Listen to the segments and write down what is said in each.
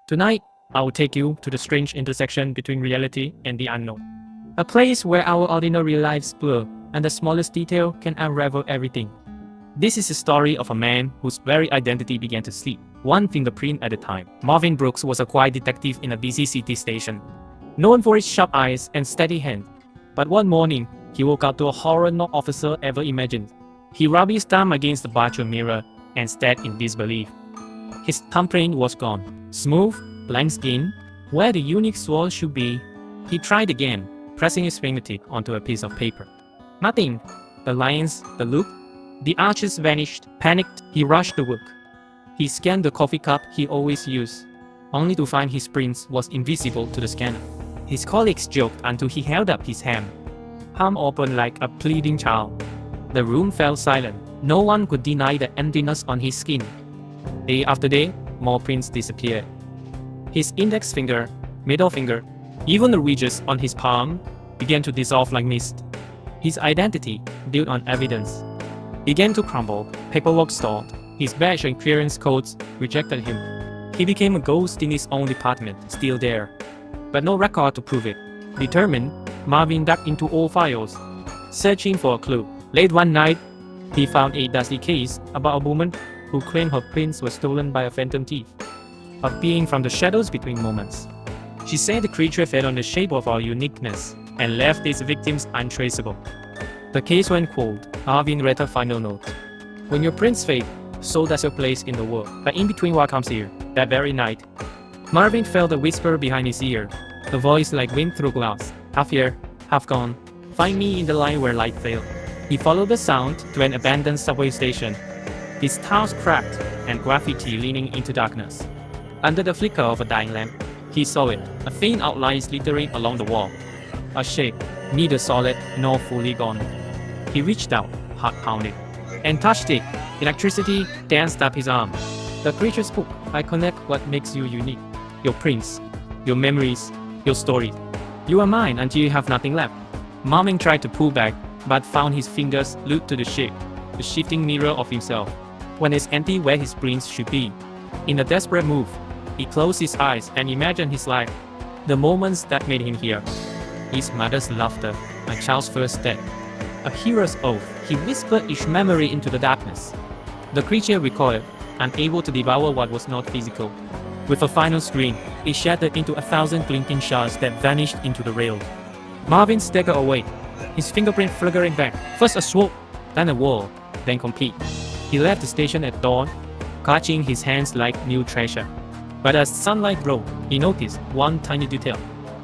Tonight, I will take you to the strange intersection between reality and the unknown. A place where our ordinary lives blur and the smallest detail can unravel everything. This is the story of a man whose very identity began to slip, one fingerprint at a time. Marvin Brooks was a quiet detective in a busy city station, known for his sharp eyes and steady hand. But one morning, he woke up to a horror no officer ever imagined. He rubbed his thumb against the bathroom mirror and stared in disbelief. His thumbprint was gone. Smooth, blank skin, where the unique swirl should be. He tried again, pressing his fingertip onto a piece of paper. Nothing. The lines, the loop, the arches vanished. Panicked, he rushed to work. He scanned the coffee cup he always used, only to find his print was invisible to the scanner. His colleagues joked until he held up his hand, palm open like a pleading child. The room fell silent. No one could deny the emptiness on his skin. Day after day, more prints disappeared. His index finger, middle finger, even the ridges on his palm began to dissolve like mist. His identity, built on evidence, began to crumble. Paperwork stalled. His badge and clearance codes rejected him. He became a ghost in his own department, still there, but no record to prove it. Determined, Marvin dug into old files, searching for a clue. Late one night, he found a dusty case about a woman who claimed her prints were stolen by a phantom thief, appearing from the shadows between moments. She said the creature fed on the shape of our uniqueness and left its victims untraceable. The case went cold. Marvin read her final note. When your prints fade, so does your place in the world. But in between what comes here, that very night, Marvin felt a whisper behind his ear, a voice like wind through glass. Half here, half gone. Find me in the line where light failed. He followed the sound to an abandoned subway station. His tiles cracked and graffiti leaning into darkness. Under the flicker of a dying lamp, he saw it, a faint outline slithering along the wall. A shape, neither solid nor fully gone. He reached out, heart pounding, and touched it. Electricity danced up his arm. The creature spoke. I connect what makes you unique. Your prints, your memories, your stories. You are mine until you have nothing left. Marvin tried to pull back, but found his fingers glued to the shape, the shifting mirror of himself, when it's empty where his prints should be. In a desperate move, he closed his eyes and imagined his life, the moments that made him here. His mother's laughter, a child's first step, a hero's oath. He whispered each memory into the darkness. The creature recoiled, unable to devour what was not physical. With a final scream, it shattered into 1,000 glinting shards that vanished into the rail. Marvin staggered away, his fingerprint flickering back. First a swoop, then a whirl, then complete. He left the station at dawn, clutching his hands like new treasure. But as sunlight broke, he noticed one tiny detail.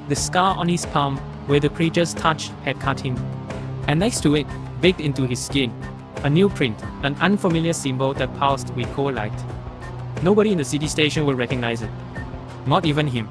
The scar on his palm where the creature's touch had cut him. And next to it, baked into his skin, a new print, an unfamiliar symbol that pulsed with cold light. Nobody in the city station would recognize it. Not even him.